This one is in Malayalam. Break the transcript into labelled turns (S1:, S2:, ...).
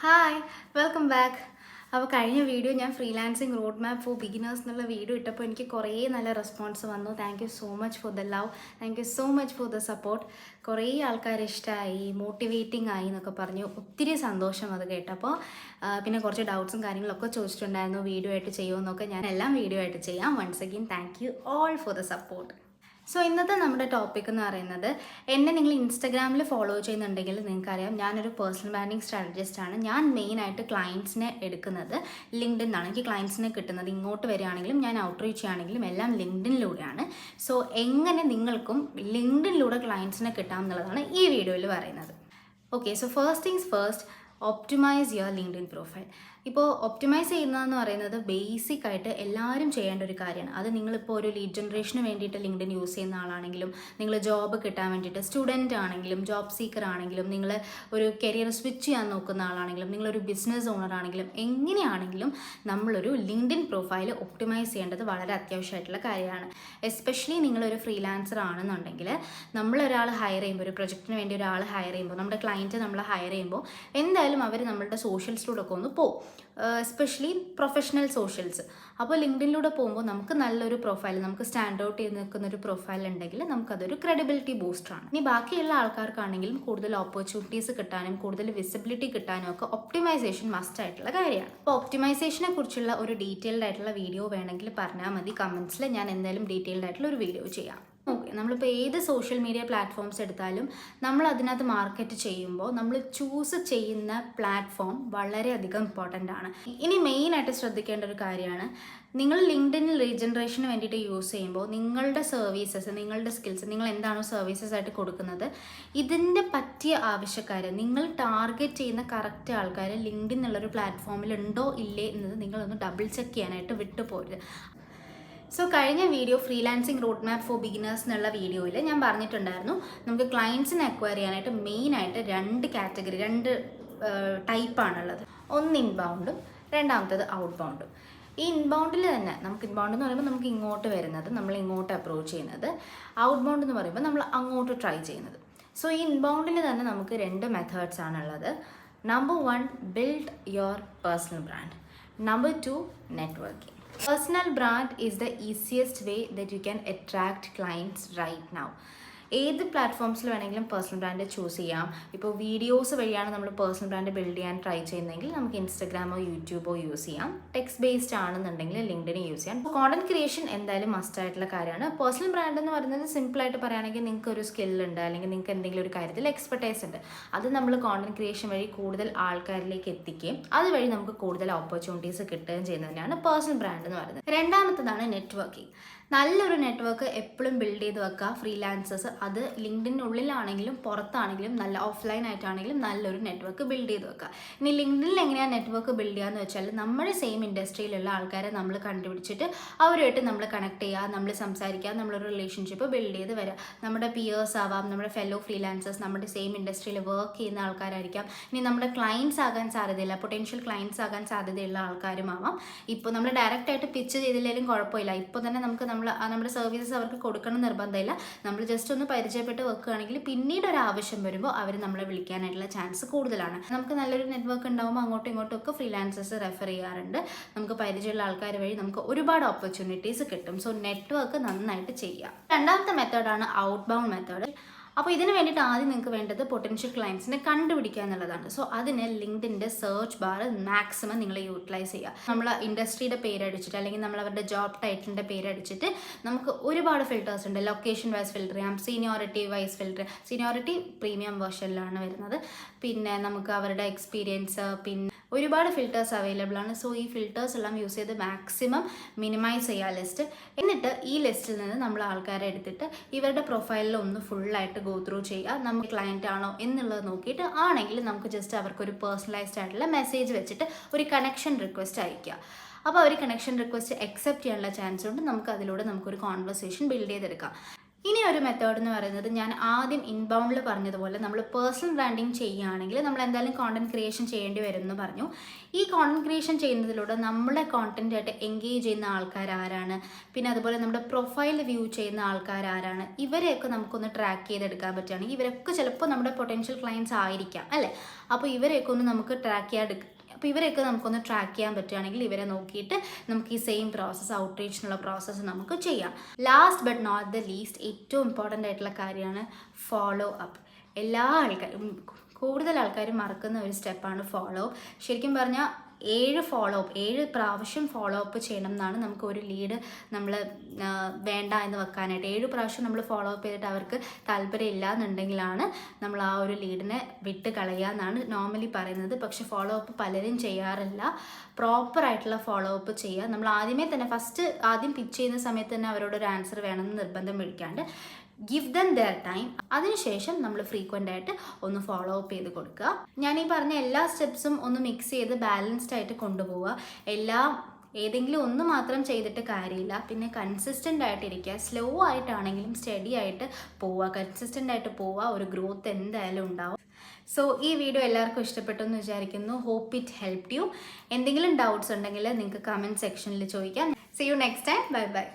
S1: Hi welcome back. അപ്പോൾ കഴിഞ്ഞ വീഡിയോ ഞാൻ freelancing road map for beginners എന്നുള്ള വീഡിയോ ഇട്ടപ്പോൾ എനിക്ക് കുറേ നല്ല റെസ്പോൺസ് വന്നു. Thank you so much for the love, thank you so much for the support. കുറേ ആൾക്കാർ ഇഷ്ടമായി, മോട്ടിവേറ്റിംഗ് ആയി എന്നൊക്കെ പറഞ്ഞു. ഒത്തിരി സന്തോഷം അത് കേട്ടപ്പോൾ. പിന്നെ കുറച്ച് ഡൗട്ട്സും കാര്യങ്ങളൊക്കെ ചോദിച്ചിട്ടുണ്ടായിരുന്നു, വീഡിയോ ആയിട്ട് ചെയ്യുമെന്നൊക്കെ. ഞാൻ എല്ലാം വീഡിയോ ആയിട്ട് ചെയ്യാം. Once again thank you all for the support. So ഇന്നത്തെ നമ്മുടെ ടോപ്പിക് എന്ന് പറയുന്നത്, എന്നെ നിങ്ങൾ ഇൻസ്റ്റാഗ്രാമിൽ ഫോളോ ചെയ്യുന്നുണ്ടെങ്കിൽ നിങ്ങൾക്കറിയാം ഞാനൊരു പേഴ്സണൽ ബ്രാൻഡിങ് സ്ട്രാറ്റജിസ്റ്റ് ആണ്. ഞാൻ മെയിനായിട്ട് ക്ലയൻസിനെ എടുക്കുന്നത് ലിങ്ക്ഡിൻ നിന്നാണ്. എനിക്ക് ക്ലയൻസിനെ കിട്ടുന്നത് ഇങ്ങോട്ട് വരികയാണെങ്കിലും ഞാൻ ഔട്ട്റീച്ച് ആണെങ്കിലും എല്ലാം ലിങ്ക്ഡിനിലൂടെയാണ്. സോ എങ്ങനെ നിങ്ങൾക്കും ലിങ്ക്ഡിനിലൂടെ ക്ലയൻസിനെ കിട്ടാം എന്നുള്ളതാണ് ഈ വീഡിയോയിൽ പറയുന്നത്. Okay, so first things first, optimise your LinkedIn profile. ഇപ്പോൾ ഒപ്റ്റിമൈസ് ചെയ്യുന്നതെന്ന് പറയുന്നത് ബേസിക് ആയിട്ട് എല്ലാവരും ചെയ്യേണ്ട ഒരു കാര്യമാണ്. അത് നിങ്ങളിപ്പോൾ ഒരു ലീഡ് ജനറേഷന് വേണ്ടിയിട്ട് ലിങ്ക്ഡിൻ യൂസ് ചെയ്യുന്ന ആളാണെങ്കിലും, നിങ്ങൾ ജോബ് കിട്ടാൻ വേണ്ടിയിട്ട് സ്റ്റുഡൻറ്റ് ആണെങ്കിലും, ജോബ് സീക്കർ ആണെങ്കിലും, നിങ്ങൾ ഒരു കരിയർ സ്വിച്ച് ചെയ്യാൻ നോക്കുന്ന ആളാണെങ്കിലും, നിങ്ങളൊരു ബിസിനസ് ഓണർ ആണെങ്കിലും, എങ്ങനെയാണെങ്കിലും നമ്മളൊരു ലിങ്ക്ഡിൻ പ്രൊഫൈൽ ഒപ്റ്റിമൈസ് ചെയ്യേണ്ടത് വളരെ അത്യാവശ്യമായിട്ടുള്ള കാര്യമാണ്. എസ്പെഷ്യലി നിങ്ങളൊരു ഫ്രീലാൻസർ ആണെന്നുണ്ടെങ്കിൽ, നമ്മളൊരാൾ ഹയർ ചെയ്യുമ്പോൾ, ഒരു പ്രൊജക്റ്റിന് വേണ്ടി ഒരാൾ ഹയർ ചെയ്യുമ്പോൾ, നമ്മുടെ ക്ലയൻറ്റ് നമ്മളെ ഹയർ ചെയ്യുമ്പോൾ എന്തായാലും അവർ നമ്മളുടെ സോഷ്യൽസിലൂടെ ഒക്കെ ഒന്ന് പോകും, എസ്പെഷ്യലി പ്രൊഫഷണൽ സോഷ്യൽസ്. അപ്പോൾ ലിങ്ക്ഡിനിലൂടെ പോകുമ്പോൾ നമുക്ക് നല്ലൊരു പ്രൊഫൈൽ, നമുക്ക് സ്റ്റാൻഡ് ഔട്ട് ചെയ്ത് നിൽക്കുന്ന ഒരു പ്രൊഫൈൽ ഉണ്ടെങ്കിൽ നമുക്കതൊരു ക്രെഡിബിലിറ്റി ബൂസ്റ്ററാണ്. ഇനി ബാക്കിയുള്ള ആൾക്കാർക്കാണെങ്കിലും കൂടുതൽ ഓപ്പർച്യൂണിറ്റീസ് കിട്ടാനും കൂടുതൽ വിസിബിലിറ്റി കിട്ടാനും ഒക്കെ ഒപ്റ്റിമൈസേഷൻ മസ്റ്റ് ആയിട്ടുള്ള കാര്യമാണ്. അപ്പോൾ ഒപ്റ്റിമൈസേഷനെ കുറിച്ചുള്ള ഒരു ഡീറ്റെയിൽഡ് ആയിട്ടുള്ള വീഡിയോ വേണമെങ്കിൽ പറഞ്ഞാൽ മതി, കമൻസിൽ ഞാൻ എന്തായാലും ഡീറ്റെയിൽഡ് ആയിട്ടുള്ള ഒരു വീഡിയോ ചെയ്യാം. ഓക്കെ, നമ്മളിപ്പോൾ ഏത് സോഷ്യൽ മീഡിയ പ്ലാറ്റ്ഫോംസ് എടുത്താലും നമ്മൾ അതിനകത്ത് മാർക്കറ്റ് ചെയ്യുമ്പോൾ നമ്മൾ ചൂസ് ചെയ്യുന്ന പ്ലാറ്റ്ഫോം വളരെയധികം ഇമ്പോർട്ടൻ്റ് ആണ്. ഇനി മെയിനായിട്ട് ശ്രദ്ധിക്കേണ്ട ഒരു കാര്യമാണ്, നിങ്ങൾ ലിങ്ക്ഡിനിൽ റീജനറേഷന് വേണ്ടിയിട്ട് യൂസ് ചെയ്യുമ്പോൾ നിങ്ങളുടെ സർവീസസ്, നിങ്ങളുടെ സ്കിൽസ്, നിങ്ങൾ എന്താണോ സർവീസസ് ആയിട്ട് കൊടുക്കുന്നത്, ഇതിൻ്റെ പറ്റിയ ആവശ്യക്കാർ, നിങ്ങൾ ടാർഗറ്റ് ചെയ്യുന്ന കറക്റ്റ് ആൾക്കാർ ലിങ്ക്ഡിൻ എന്നുള്ളൊരു പ്ലാറ്റ്ഫോമിൽ ഉണ്ടോ ഇല്ലേ എന്നത് നിങ്ങളൊന്ന് ഡബിൾ ചെക്ക് ചെയ്യാനായിട്ട് വിട്ടുപോരുത്. സോ കഴിഞ്ഞ video freelancing road map for beginners എന്നുള്ള വീഡിയോയിൽ ഞാൻ പറഞ്ഞിട്ടുണ്ടായിരുന്നു, നമുക്ക് ക്ലയൻസിനെ അക്വയർ ചെയ്യാനായിട്ട് മെയിനായിട്ട് രണ്ട് കാറ്റഗറി, രണ്ട് ടൈപ്പാണുള്ളത്. ഒന്ന് ഇൻബൗണ്ടും രണ്ടാമത്തത് ഔട്ട് ബൗണ്ടും. ഈ ഇൻബൗണ്ടിൽ തന്നെ നമുക്ക് ഇൻബൗണ്ട് എന്ന് പറയുമ്പോൾ നമുക്ക് ഇങ്ങോട്ട് വരുന്നത്, നമ്മൾ ഇങ്ങോട്ട് അപ്രോച്ച് ചെയ്യുന്നത്. ഔട്ട് ബൗണ്ട് എന്ന് പറയുമ്പോൾ നമ്മൾ അങ്ങോട്ട് ട്രൈ ചെയ്യുന്നത്. സോ ഈ ഇൻബൗണ്ടിൽ തന്നെ നമുക്ക് രണ്ട് മെത്തേഡ്സ് ആണുള്ളത്. Number 1, build your personal brand. Number 2, networking. Personal brand is the easiest way that you can attract clients right now. ഏത് പ്ലാറ്റ്ഫോംസിൽ വേണമെങ്കിലും പേഴ്സണൽ ബ്രാൻഡ് ചൂസ് ചെയ്യാം. ഇപ്പോൾ വീഡിയോസ് വഴിയാണ് നമ്മൾ പേഴ്സണൽ ബ്രാൻഡ് ബിൽഡ് ചെയ്യാൻ ട്രൈ ചെയ്യുന്നതെങ്കിൽ നമുക്ക് ഇൻസ്റ്റഗ്രാമോ യൂട്യൂബോ യൂസ് ചെയ്യാം. ടെക്സ്റ്റ് ബേസ്ഡ് ആണെന്നുണ്ടെങ്കിൽ ലിങ്ക്ഡിൻ യൂസ് ചെയ്യാം. കോണ്ടന്റ് ക്രിയേഷൻ എന്തായാലും മസ്റ്റ് ആയിട്ടുള്ള കാര്യമാണ്. പേഴ്സണൽ ബ്രാൻഡ് എന്ന് പറയുന്നത് സിമ്പിളായിട്ട് പറയുകയാണെങ്കിൽ നിങ്ങൾക്ക് ഒരു സ്കില്ലുണ്ട്, അല്ലെങ്കിൽ നിങ്ങൾക്ക് എന്തെങ്കിലും ഒരു കാര്യത്തിൽ എക്സ്പെർട്ടൈസ് ഉണ്ട്, അത് നമ്മൾ കോണ്ടന്റ് ക്രിയേഷൻ വഴി കൂടുതൽ ആൾക്കാരിലേക്ക് എത്തിക്കുകയും അതുവഴി നമുക്ക് കൂടുതൽ ഓപ്പർച്യൂണിറ്റീസ് കിട്ടുകയും ചെയ്യുന്നതിനാണ് പേഴ്സണൽ ബ്രാൻഡ് എന്ന് പറയുന്നത്. രണ്ടാമത്തതാണ് നെറ്റ്വർക്കിംഗ്. നല്ലൊരു നെറ്റ്വർക്ക് എപ്പോഴും ബിൽഡ് ചെയ്ത് വെക്കുക. ഫ്രീലാൻസേഴ്സ്, അത് ലിങ്ക്ഡിനുള്ളിലാണെങ്കിലും പുറത്താണെങ്കിലും, നല്ല ഓഫ്ലൈൻ ആയിട്ടാണെങ്കിലും നല്ലൊരു നെറ്റ്വർക്ക് ബിൽഡ് ചെയ്ത് വെക്കുക. ഇനി ലിങ്ക്ഡിനിൽ എങ്ങനെയാണ് നെറ്റ്വർക്ക് ബിൽഡ് ചെയ്യുക എന്ന് വെച്ചാൽ, നമ്മുടെ സെയിം ഇൻഡസ്ട്രിയിലുള്ള ആൾക്കാരെ നമ്മൾ കണ്ടുപിടിച്ചിട്ട് അവരുമായിട്ട് നമ്മൾ കണക്ട് ചെയ്യുക, നമ്മൾ സംസാരിക്കുക, നമ്മളൊരു റിലേഷൻഷിപ്പ് ബിൽഡ് ചെയ്ത് വരിക. നമ്മുടെ പിയേഴ്സ് ആവാം, നമ്മുടെ ഫെല്ലോ ഫ്രീലാൻസേഴ്സ്, നമ്മുടെ സെയിം ഇൻഡസ്ട്രിയിൽ വർക്ക് ചെയ്യുന്ന ആൾക്കാരായിരിക്കാം. ഇനി നമ്മുടെ ക്ലയൻസ് ആകാൻ സാധ്യതയില്ല, പൊട്ടൻഷ്യൽ ക്ലയൻസ് ആകാൻ സാധ്യതയുള്ള ആൾക്കാരുമാവാം. ഇപ്പോൾ നമ്മൾ ഡയറക്റ്റായിട്ട് പിച്ച് ചെയ്തില്ലെങ്കിലും കുഴപ്പമില്ല, ഇപ്പോൾ തന്നെ നമുക്ക് നമ്മുടെ സർവീസസ് അവർക്ക് കൊടുക്കണം നിർബന്ധമില്ല. നമ്മൾ ജസ്റ്റ് ഒന്ന് പരിചയപ്പെട്ട് വെക്കുകയാണെങ്കിൽ പിന്നീട് ഒരു ആവശ്യം വരുമ്പോൾ അവർ നമ്മളെ വിളിക്കാനായിട്ടുള്ള ചാൻസ് കൂടുതലാണ്. നമുക്ക് നല്ലൊരു നെറ്റ്വർക്ക് ഉണ്ടാകുമ്പോൾ അങ്ങോട്ടും ഇങ്ങോട്ടും ഒക്കെ ഫ്രീലാൻസേഴ്സ് റെഫർ ചെയ്യാറുണ്ട്. നമുക്ക് പരിചയമുള്ള ആൾക്കാർ വഴി നമുക്ക് ഒരുപാട് ഓപ്പർച്യൂണിറ്റീസ് കിട്ടും. സോ നെറ്റ്വർക്ക് നന്നായിട്ട് ചെയ്യാം. രണ്ടാമത്തെ മെത്തേഡാണ് ഔട്ട് ബൗണ്ട് മെത്തേഡ്. അപ്പോൾ ഇതിന് വേണ്ടിയിട്ട് ആദ്യം നിങ്ങൾക്ക് വേണ്ടത് പൊട്ടൻഷ്യൽ ക്ലയൻസിനെ കണ്ടുപിടിക്കുക എന്നുള്ളതാണ്. സോ അതിന് ലിങ്ക്ഡിൻ്റെ സെർച്ച് ബാർ മാക്സിമം നിങ്ങൾ യൂട്ടിലൈസ് ചെയ്യുക. നമ്മൾ ഇൻഡസ്ട്രിയുടെ പേരടിച്ചിട്ട്, അല്ലെങ്കിൽ നമ്മൾ അവരുടെ ജോബ് ടൈറ്റിലിൻ്റെ പേരടിച്ചിട്ട് നമുക്ക് ഒരുപാട് ഫിൽറ്റേഴ്സ് ഉണ്ട്. ലൊക്കേഷൻ വൈസ് ഫിൽറ്റർ ചെയ്യാം, seniority wise filter. Seniority premium വേർഷനിലാണ് വരുന്നത്. പിന്നെ നമുക്ക് അവരുടെ എക്സ്പീരിയൻസ്, പിന്നെ ഒരുപാട് ഫിൽറ്റേഴ്സ് അവൈലബിൾ ആണ്. സോ ഈ ഫിൽറ്റേഴ്സ് എല്ലാം യൂസ് ചെയ്ത് മാക്സിമം മിനിമൈസ് ചെയ്യുക ലിസ്റ്റ്. എന്നിട്ട് ഈ ലിസ്റ്റിൽ നിന്ന് നമ്മൾ ആൾക്കാരെ എടുത്തിട്ട് ഇവരുടെ പ്രൊഫൈലിൽ ഒന്ന് ഫുള്ളായിട്ട് ഗോ ത്രൂ ചെയ്യുക. നമ്മൾ ക്ലയൻറ്റ് ആണോ എന്നുള്ളത് നോക്കിയിട്ട് ആണെങ്കിൽ നമുക്ക് ജസ്റ്റ് അവർക്കൊരു പേഴ്സണലൈസ്ഡ് ആയിട്ടുള്ള മെസ്സേജ് വെച്ചിട്ട് ഒരു കണക്ഷൻ റിക്വസ്റ്റ് അയക്കുക. അപ്പോൾ അവർ കണക്ഷൻ റിക്വസ്റ്റ് അക്സെപ്റ്റ് ചെയ്യാനുള്ള ചാൻസ് ഉണ്ട്. നമുക്ക് അതിലൂടെ നമുക്കൊരു കോൺവെർസേഷൻ ബിൽഡ് ചെയ്തെടുക്കാം. ഇനി ഒരു മെത്തേഡ് എന്ന് പറയുന്നത് ഞാൻ ആദ്യം ഇൻബൗണ്ടിൽ പറഞ്ഞതുപോലെ നമ്മൾ പേഴ്സണൽ ബ്രാൻഡിങ് ചെയ്യുകയാണെങ്കിൽ നമ്മൾ എന്തായാലും കോണ്ടന്റ് ക്രിയേഷൻ ചെയ്യേണ്ടി വരും എന്ന് പറഞ്ഞു. ഈ കോണ്ടന്റ് ക്രിയേഷൻ ചെയ്യുന്നതിലൂടെ നമ്മളെ കോണ്ടന്റായിട്ട് എൻഗേജ് ചെയ്യുന്ന ആൾക്കാർ ആരാണ്, പിന്നെ അതുപോലെ നമ്മുടെ പ്രൊഫൈൽ വ്യൂ ചെയ്യുന്ന ആൾക്കാർ ആരാണ്, ഇവരെയൊക്കെ നമുക്കൊന്ന് ട്രാക്ക് ചെയ്തെടുക്കാൻ പറ്റുകയാണെങ്കിൽ ഇവരൊക്കെ ചിലപ്പോൾ നമ്മുടെ പൊട്ടൻഷ്യൽ ക്ലയൻസ് ആയിരിക്കാം അല്ലേ. അപ്പോൾ ഇവരെയൊക്കെ ഒന്ന് നമുക്ക് ഇവരെയൊക്കെ നമുക്കൊന്ന് ട്രാക്ക് ചെയ്യാൻ പറ്റുകയാണെങ്കിൽ ഇവരെ നോക്കിയിട്ട് നമുക്ക് ഈ സെയിം പ്രോസസ്സ് ഔട്ട്റീച്ചിനുള്ള പ്രോസസ്സ് നമുക്ക് ചെയ്യാം. Last but not the least ഏറ്റവും ഇമ്പോർട്ടൻ്റ് ആയിട്ടുള്ള കാര്യമാണ് ഫോളോ അപ്പ്. എല്ലാ ആൾക്കാരും കൂടുതൽ ആൾക്കാരും മറക്കുന്ന ഒരു സ്റ്റെപ്പാണ് ഫോളോ അപ്പ്. ശരിക്കും പറഞ്ഞാൽ 7 പ്രാവശ്യം ഫോളോ അപ്പ് ചെയ്യണം എന്നാണ് നമുക്ക് ഒരു ലീഡ് നമ്മൾ വേണ്ട എന്ന് വെക്കാനായിട്ട്. 7 പ്രാവശ്യം നമ്മൾ ഫോളോ അപ്പ് ചെയ്തിട്ട് അവർക്ക് താല്പര്യം ഇല്ല എന്നുണ്ടെങ്കിലാണ് നമ്മൾ ആ ഒരു ലീഡിനെ വിട്ട് കളയുക എന്നാണ് നോർമലി പറയുന്നത്. പക്ഷെ ഫോളോ അപ്പ് പലരും ചെയ്യാറില്ല. പ്രോപ്പറായിട്ടുള്ള ഫോളോ അപ്പ് ചെയ്യുക. നമ്മൾ ആദ്യം പിച്ച് ചെയ്യുന്ന സമയത്ത് തന്നെ അവരോടൊരു ആൻസർ വേണമെന്ന് നിർബന്ധം പിടിക്കാണ്ട് ഗിവ് ദം ദെയർ ടൈം. അതിനുശേഷം നമ്മൾ ഫ്രീക്വൻ്റ് ആയിട്ട് ഒന്ന് ഫോളോ അപ്പ് ചെയ്ത് കൊടുക്കുക. ഞാൻ ഈ പറഞ്ഞ എല്ലാ സ്റ്റെപ്സും ഒന്ന് മിക്സ് ചെയ്ത് ബാലൻസ്ഡ് ആയിട്ട് കൊണ്ടുപോവുക. ഏതെങ്കിലും ഒന്ന് മാത്രം ചെയ്തിട്ട് കാര്യമില്ല. പിന്നെ കൺസിസ്റ്റൻ്റ് ആയിട്ടിരിക്കുക. സ്ലോ ആയിട്ടാണെങ്കിലും സ്റ്റഡി ആയിട്ട് പോവുക, കൺസിസ്റ്റൻ്റ് ആയിട്ട് പോവുക. ഒരു ഗ്രോത്ത് എന്തായാലും ഉണ്ടാവും. സോ ഈ വീഡിയോ എല്ലാവർക്കും ഇഷ്ടപ്പെട്ടു എന്ന് വിചാരിക്കുന്നു. Hope it helped you. എന്തെങ്കിലും ഡൗട്ട്സ് ഉണ്ടെങ്കിൽ നിങ്ങൾക്ക് കമൻറ്റ് സെക്ഷനിൽ ചോദിക്കാം. See you next time. Bye by.